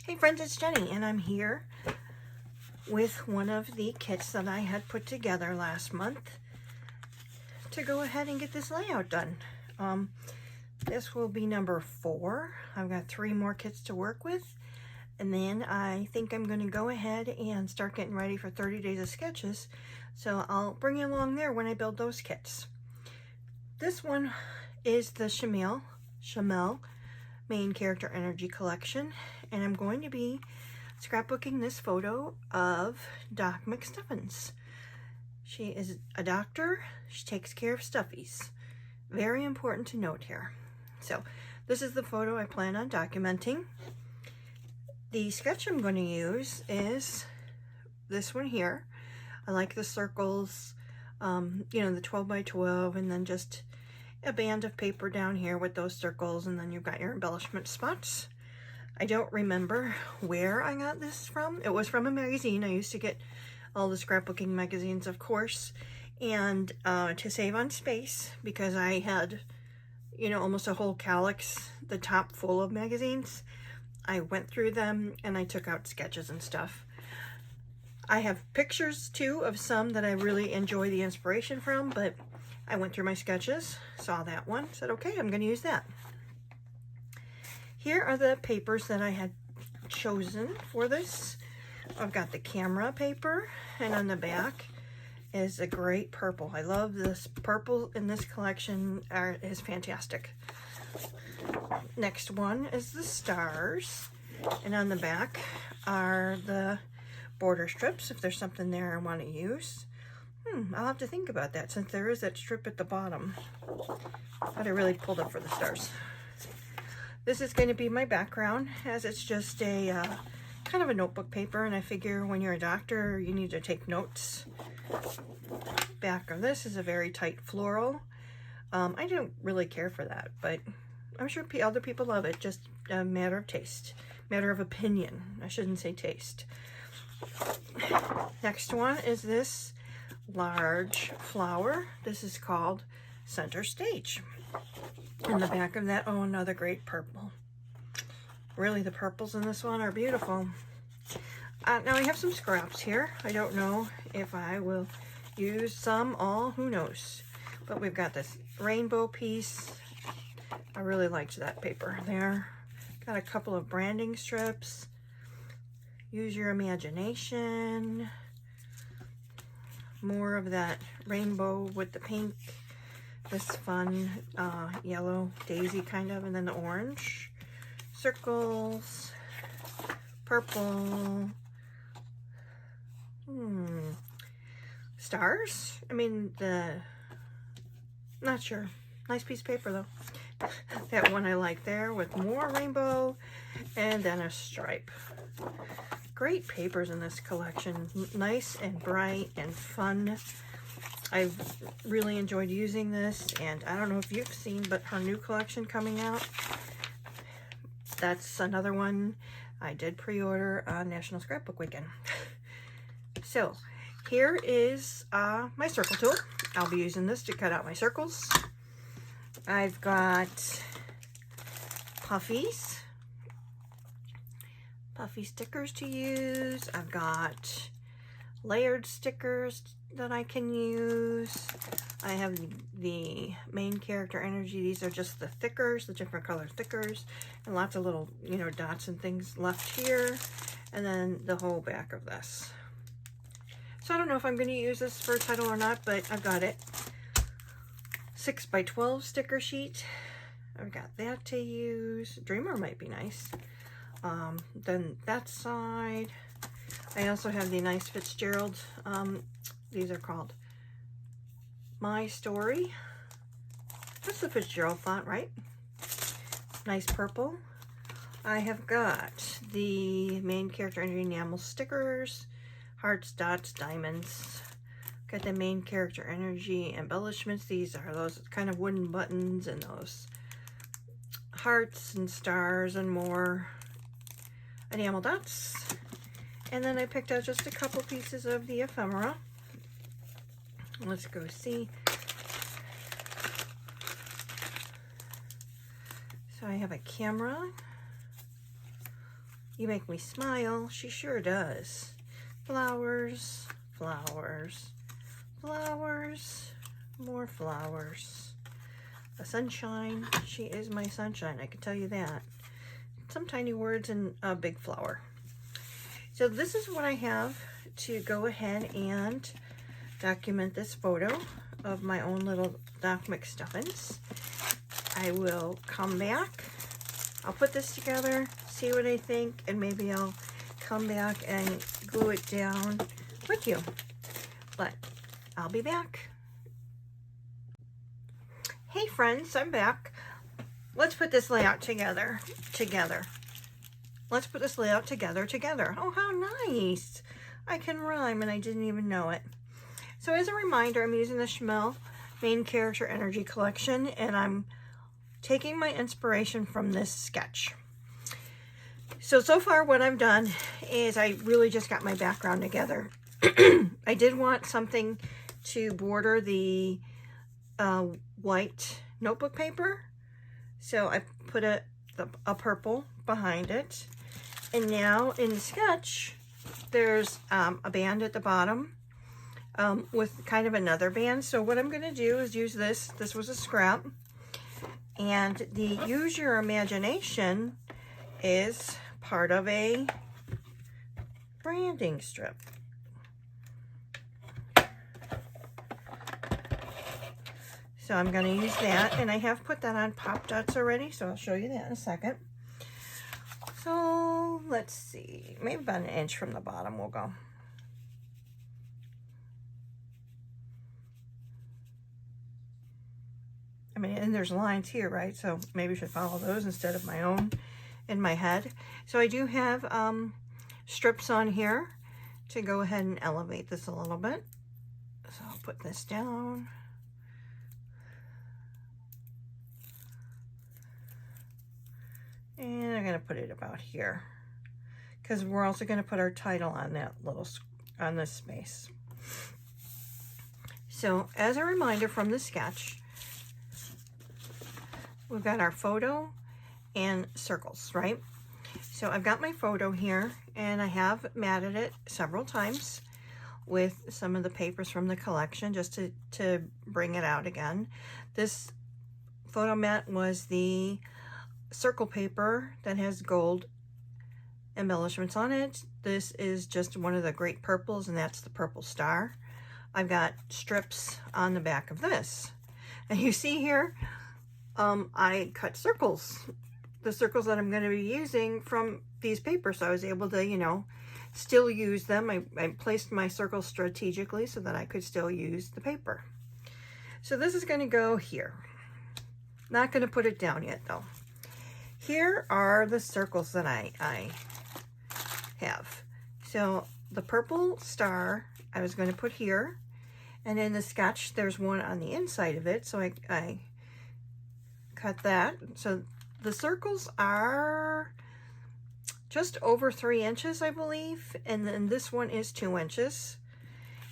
Hey friends, it's Jenny, and I'm here with one of the kits that I had put together last month to go ahead and get this layout done. This will be number 4. I've got 3 more kits to work with, and then I think I'm going to go ahead and start getting ready for 30 days of sketches, so I'll bring you along there when I build those kits. This one is the Shimelle main character energy collection, and I'm going to be scrapbooking this photo of Doc McStuffins. She is a doctor. She takes care of stuffies. Very important to note here. So this is the photo I plan on documenting. The sketch I'm going to use is this one here. I like the circles, you know, the 12 by 12, and then just a band of paper down here with those circles, and then you've got your embellishment spots. I don't remember where I got this from. It was from a magazine. I used to get all the scrapbooking magazines, of course, and to save on space, because I had, you know, almost a whole calyx, the top full of magazines, I went through them and I took out sketches and stuff. I have pictures too of some that I really enjoy the inspiration from, but I went through my sketches, saw that one, said, okay, I'm going to use that. Here are the papers that I had chosen for this. I've got the camera paper, and on the back is a great purple. I love this purple in this collection. Is fantastic. Next one is the stars, and on the back are the border strips, if there's something there I want to use. I'll have to think about that, since there is that strip at the bottom. But I really pulled up for the stars. This is going to be my background, as it's just a kind of a notebook paper, and I figure when you're a doctor, you need to take notes. Back of this is a very tight floral. I don't really care for that, but I'm sure other people love it. Just a matter of taste, matter of opinion. I shouldn't say taste. Next one is this large flower. This is called Center Stage. In the back of that, oh, another great purple. Really, the purples in this one are beautiful. Now I have some scraps here. I don't know if I will use some, all, who knows. But we've got this rainbow piece. I really liked that paper there. Got a couple of branding strips. Use your imagination. More of that rainbow with the pink. This fun yellow daisy kind of, and then the orange. Circles. Purple. Stars? I mean, not sure. Nice piece of paper though. That one I like there with more rainbow and then a stripe. Great papers in this collection. Nice and bright and fun. I've really enjoyed using this, and I don't know if you've seen, but her new collection coming out, that's another one I did pre-order on National Scrapbook Weekend. So here is my circle tool. I'll be using this to cut out my circles. I've got puffy stickers to use. I've got layered stickers that I can use. I have the main character energy. These are just the thickers, the different color thickers, and lots of little, you know, dots and things left here, and then the whole back of this. So I don't know if I'm going to use this for a title or not, but I've got it. 6 by 12 sticker sheet. I've got that to use. Dreamer might be nice. Then that side. I also have the nice Fitzgerald. These are called My Story. That's the Fitzgerald font, right? Nice purple. I have got the main character energy enamel stickers. Hearts, dots, diamonds. Got the main character energy embellishments. These are those kind of wooden buttons and those hearts and stars and more enamel dots. And then I picked out just a couple pieces of the ephemera. Let's go see. So I have a camera, You make me smile. She sure does. Flowers, flowers, flowers, more flowers. The sunshine. She is my sunshine, I can tell you that. Some tiny words and a big flower. So this is what I have to go ahead and document this photo of my own little Doc McStuffins. I will come back. I'll put this together, see what I think, and maybe I'll come back and glue it down with you. But I'll be back. Hey friends, I'm back. Let's put this layout together. Let's put this layout together. Oh, how nice. I can rhyme and I didn't even know it. So as a reminder, I'm using the Shimelle Main Character Energy Collection, and I'm taking my inspiration from this sketch. So far what I've done is I really just got my background together. I did want something to border the white notebook paper, so I put a purple behind it. And now in the sketch, there's a band at the bottom with kind of another band. So what I'm going to do is use this. This was a scrap. And the Use Your Imagination is part of a branding strip. So I'm going to use that, and I have put that on pop dots already, so I'll show you that in a second. So let's see, maybe about an inch from the bottom we'll go. I mean, and there's lines here, right? So maybe I should follow those instead of my own in my head. So I do have strips on here to go ahead and elevate this a little bit. So I'll put this down. And I'm going to put it about here, because we're also going to put our title on that on this space. So as a reminder from the sketch, we've got our photo and circles, right? So I've got my photo here, and I have matted it several times with some of the papers from the collection just to bring it out again. This photo mat was the circle paper that has gold embellishments on it. This is just one of the great purples, and that's the purple star. I've got strips on the back of this, and you see here I cut circles, the circles that I'm going to be using from these papers, so I was able to, you know, still use them. I placed my circles strategically so that I could still use the paper. So this is going to go here. Not going to put it down yet though. Here are the circles that I have. So the purple star I was going to put here, and in the sketch there's one on the inside of it, so I cut that. So the circles are just over 3 inches, I believe, and then this one is 2 inches.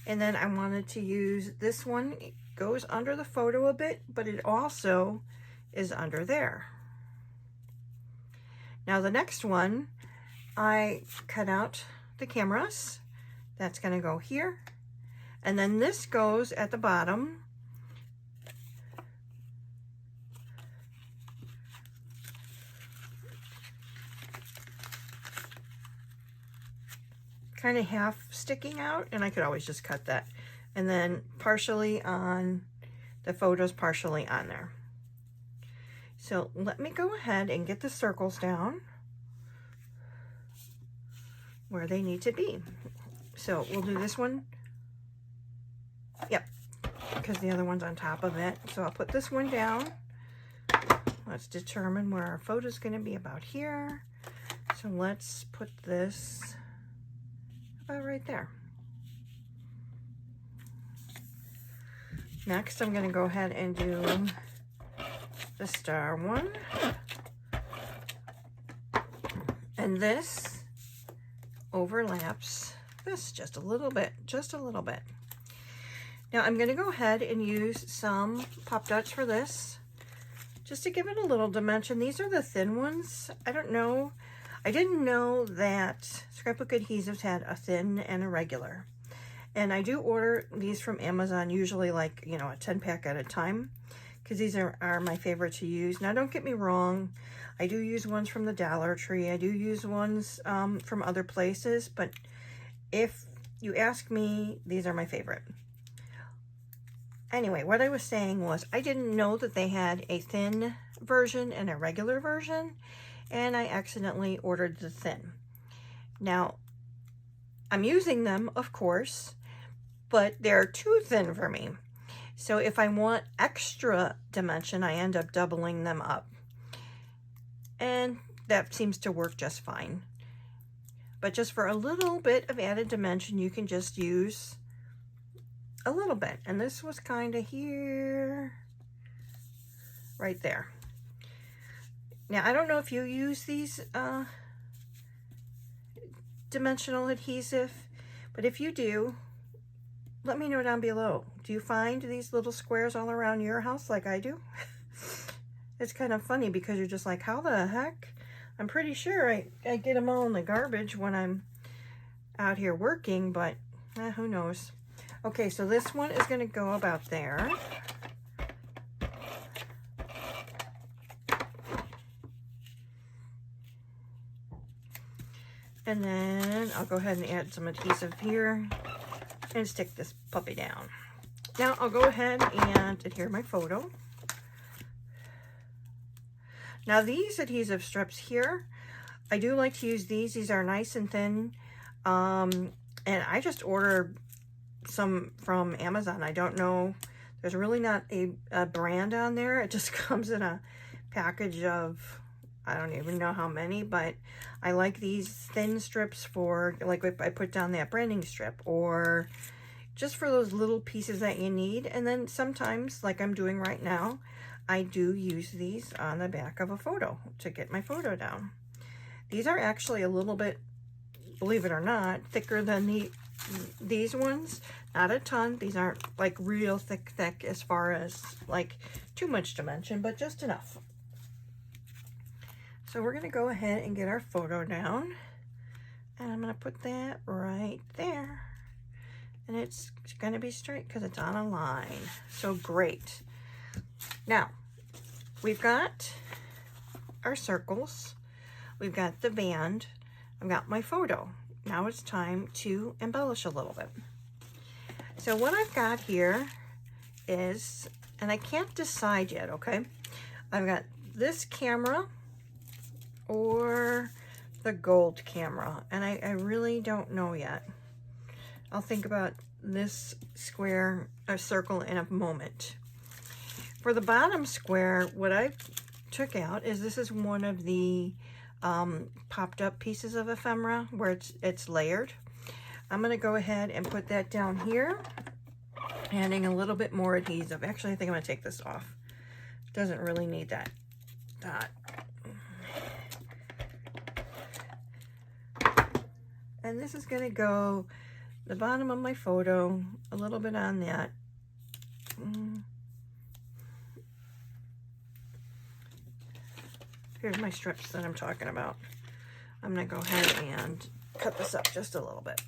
And then I wanted to use this one. It goes under the photo a bit, but it also is under there. Now the next one, I cut out the cameras. That's going to go here. And then this goes at the bottom. Kind of half sticking out, and I could always just cut that. And then partially on the photos, partially on there. So let me go ahead and get the circles down where they need to be. So we'll do this one. Yep, because the other one's on top of it. So I'll put this one down. Let's determine where our photo is going to be about here. So let's put this about right there. Next, I'm going to go ahead and do the star one. And this overlaps this just a little bit, Now I'm going to go ahead and use some pop dots for this, just to give it a little dimension. These are the thin ones. I don't know. I didn't know that scrapbook adhesives had a thin and a regular. And I do order these from Amazon, usually like, you know, a 10-pack at a time, because these are my favorite to use. Now, don't get me wrong. I do use ones from the Dollar Tree. I do use ones from other places, but if you ask me, these are my favorite. Anyway, what I was saying was I didn't know that they had a thin version and a regular version, and I accidentally ordered the thin. Now, I'm using them, of course, but they're too thin for me. So if I want extra dimension, I end up doubling them up. And that seems to work just fine. But just for a little bit of added dimension, you can just use a little bit. And this was kind of here, right there. Now, I don't know if you use these dimensional adhesive, but if you do, let me know down below. Do you find these little squares all around your house like I do? It's kind of funny because you're just like, how the heck? I'm pretty sure I get them all in the garbage when I'm out here working, but who knows? Okay, so this one is going to go about there. And then I'll go ahead and add some adhesive here and stick this puppy down. Now I'll go ahead and adhere my photo. Now these adhesive strips here, I do like to use these. These are nice and thin. And I just ordered some from Amazon. I don't know. There's really not a brand on there. It just comes in a package of, I don't even know how many, but I like these thin strips for, like if I put down that branding strip, or just for those little pieces that you need. And then sometimes, like I'm doing right now, I do use these on the back of a photo to get my photo down. These are actually a little bit, believe it or not, thicker than these ones. Not a ton. These aren't like real thick as far as like too much dimension, but just enough. So we're going to go ahead and get our photo down. And I'm going to put that right there. And it's going to be straight because it's on a line. So great. Now, we've got our circles. We've got the band. I've got my photo. Now it's time to embellish a little bit. So what I've got here is, and I can't decide yet, okay? I've got this camera or the gold camera, and I really don't know yet. I'll think about this square or circle in a moment. For the bottom square, what I took out is this is one of the popped up pieces of ephemera where it's layered. I'm going to go ahead and put that down here, adding a little bit more adhesive. Actually, I think I'm going to take this off. Doesn't really need that dot. And this is going to go the bottom of my photo, a little bit on that. Here's my strips that I'm talking about. I'm going to go ahead and cut this up just a little bit.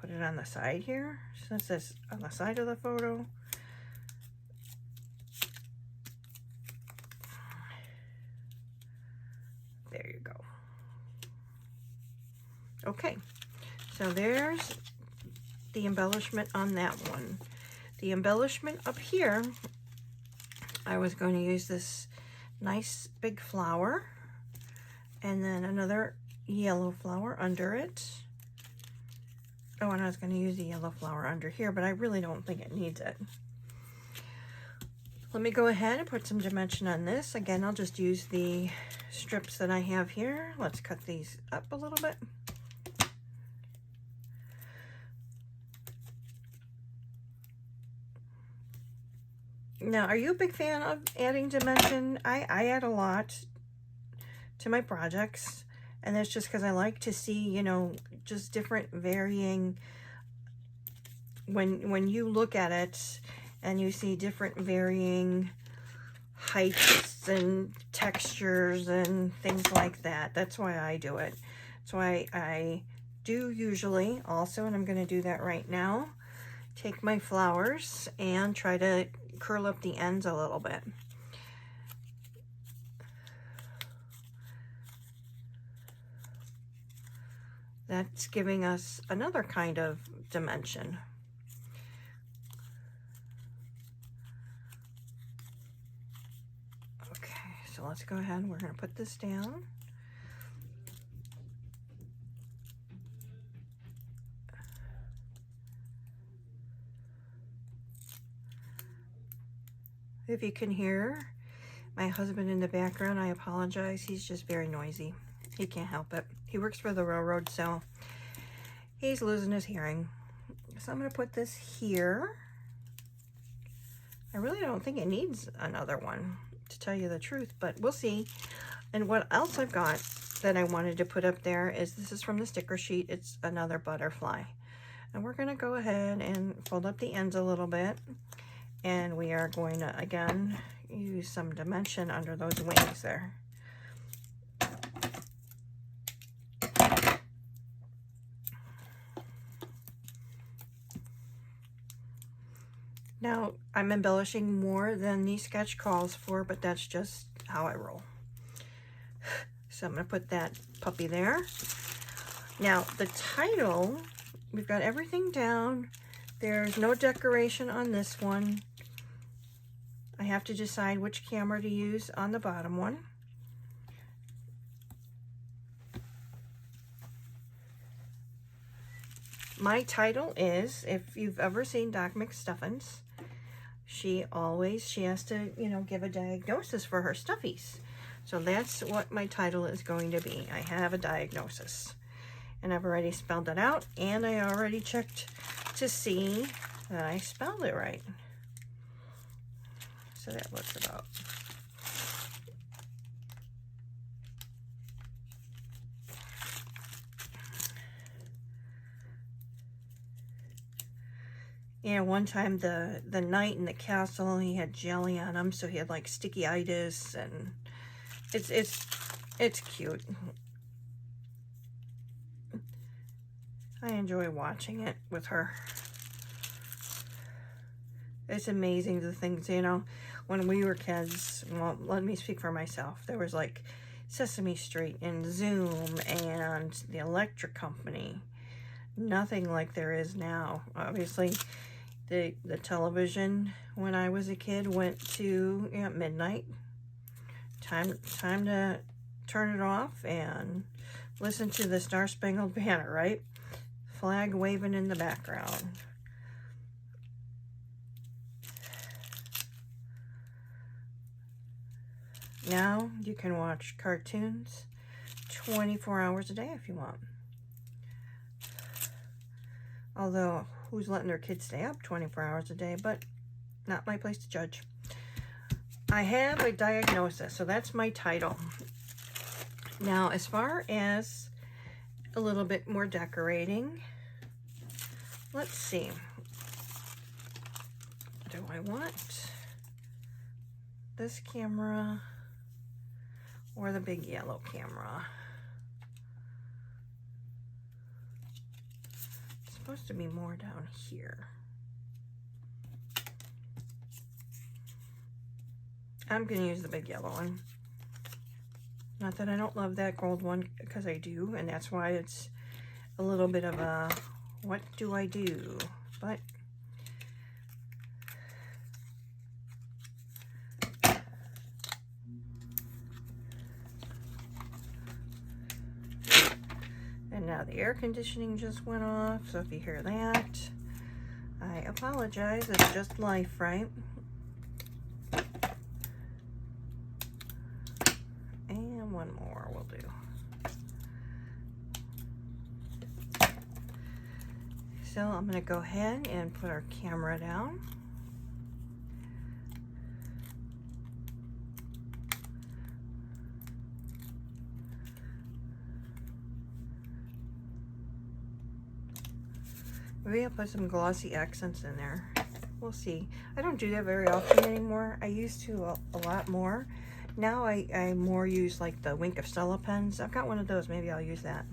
Put it on the side here, since it's on the side of the photo. There you go. Okay, so there's the embellishment on that one. The embellishment up here, I was going to use this nice big flower and then another yellow flower under it. Oh, and I was going to use the yellow flower under here, but I really don't think it needs it. Let me go ahead and put some dimension on this. Again, I'll just use the strips that I have here. Let's cut these up a little bit. Now, are you a big fan of adding dimension? I add a lot to my projects, and that's just because I like to see, you know, just different varying, when you look at it and you see different varying heights and textures and things like that. That's why I do it. That's why I do usually also, and I'm going to do that right now, take my flowers and try to curl up the ends a little bit. That's giving us another kind of dimension. Okay, so let's go ahead and we're going to put this down. If you can hear my husband in the background, I apologize. He's just very noisy. He can't help it. He works for the railroad, so he's losing his hearing. So I'm going to put this here. I really don't think it needs another one, to tell you the truth, but we'll see. And what else I've got that I wanted to put up there is, this is from the sticker sheet. It's another butterfly. And we're going to go ahead and fold up the ends a little bit. And we are going to, again, use some dimension under those wings there. Now, I'm embellishing more than the sketch calls for, but that's just how I roll. So I'm going to put that puppy there. Now, the title, we've got everything down. There's no decoration on this one. I have to decide which camera to use on the bottom one. My title is, if you've ever seen Doc McStuffins, she has to, you know, give a diagnosis for her stuffies. So that's what my title is going to be. I have a diagnosis. And I've already spelled it out, and I already checked to see that I spelled it right. So that looks about. Yeah, one time the knight in the castle, he had jelly on him, so he had like sticky-itis, and it's cute. I enjoy watching it with her. It's amazing the things, you know, when we were kids, well, let me speak for myself. There was like Sesame Street and Zoom and the Electric Company. Nothing like there is now. Obviously, the television when I was a kid went to, you know, midnight. Time to turn it off and listen to the Star Spangled Banner, right? Flag waving in the background. Now you can watch cartoons 24 hours a day if you want. Although, who's letting their kids stay up 24 hours a day? But not my place to judge. I have a diagnosis, so that's my title. Now, as far as a little bit more decorating, let's see. Do I want this camera or the big yellow camera? It's supposed to be more down here. I'm going to use the big yellow one. Not that I don't love that gold one, because I do, and that's why it's a little bit of a, what do I do? But and now the air conditioning just went off, so if you hear that, I apologize. It's just life, right? And one more will do. So I'm going to go ahead and put our camera down. Maybe I'll put some glossy accents in there. we'll see. I don't do that very often anymore. I used to a lot more. Now I more use like the Wink of Stella pens. I've got one of those. Maybe I'll use that.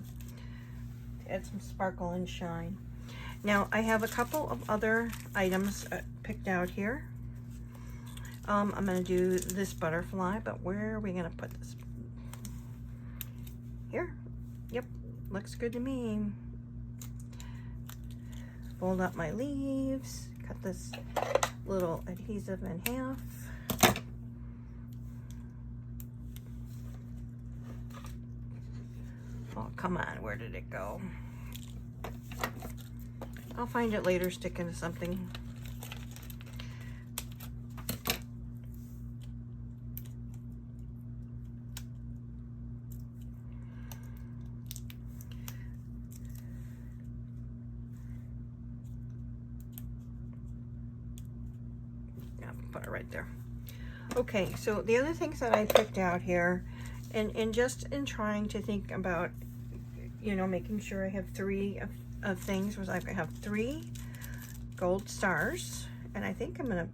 Add some sparkle and shine. Now I have a couple of other items picked out here. I'm going to do this butterfly, but where are we going to put this? Here. Yep, looks good to me. Fold up my leaves, cut this little adhesive in half. Oh, come on, where did it go? I'll find it later, stick into something. Put it right there. Okay, so the other things that I picked out here, and just in trying to think about, you know, making sure I have three of things, was I have 3 gold stars, and I think I'm gonna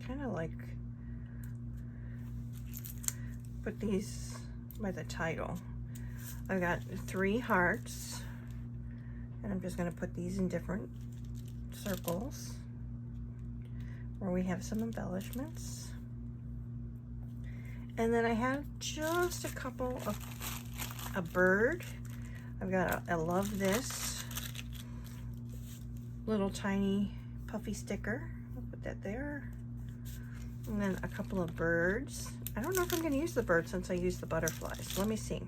kind of like put these by the title. I've got 3 hearts, and I'm just going to put these in different circles where we have some embellishments. And then I have just a couple of a bird. I've got I love this little tiny puffy sticker. I'll put that there. And then a couple of birds. I don't know if I'm going to use the bird since I used the butterflies. Let me see.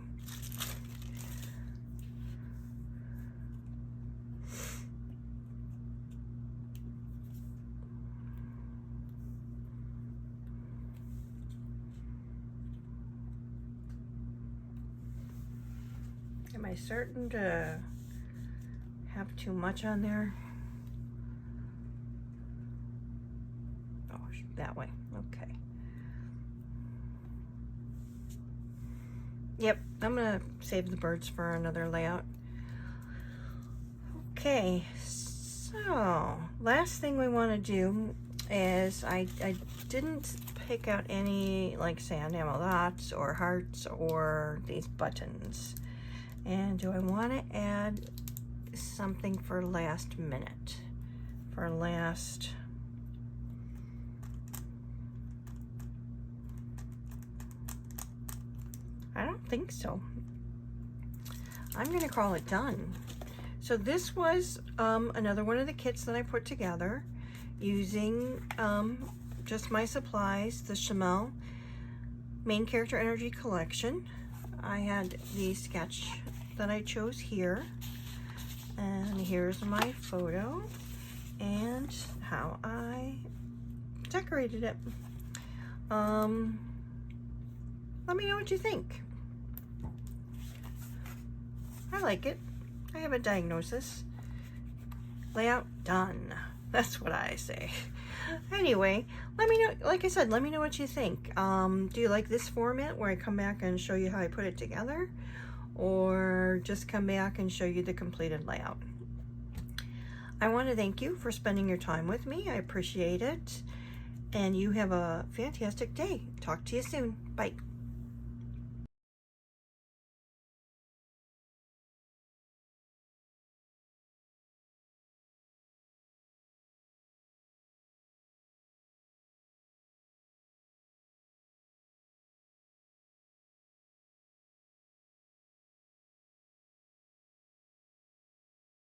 Am I certain to have too much on there? Oh, that way. Okay. Yep, I'm gonna save the birds for another layout. Okay, so last thing we want to do is I didn't pick out any like sand enamel dots or hearts or these buttons. And do I want to add something for last minute? For last... I don't think so. I'm going to call it done. So this was another one of the kits that I put together using just my supplies, the Shimelle Main Character Energy Collection. I had the sketch that I chose here, and here's my photo and how I decorated it. Let me know what you think. I like it. I have a diagnosis. Layout done. That's what I say. Anyway, let me know, like I said, let me know what you think. Do you like this format where I come back and show you how I put it together? Or just come back and show you the completed layout? I want to thank you for spending your time with me. I appreciate it. And you have a fantastic day. Talk to you soon. Bye.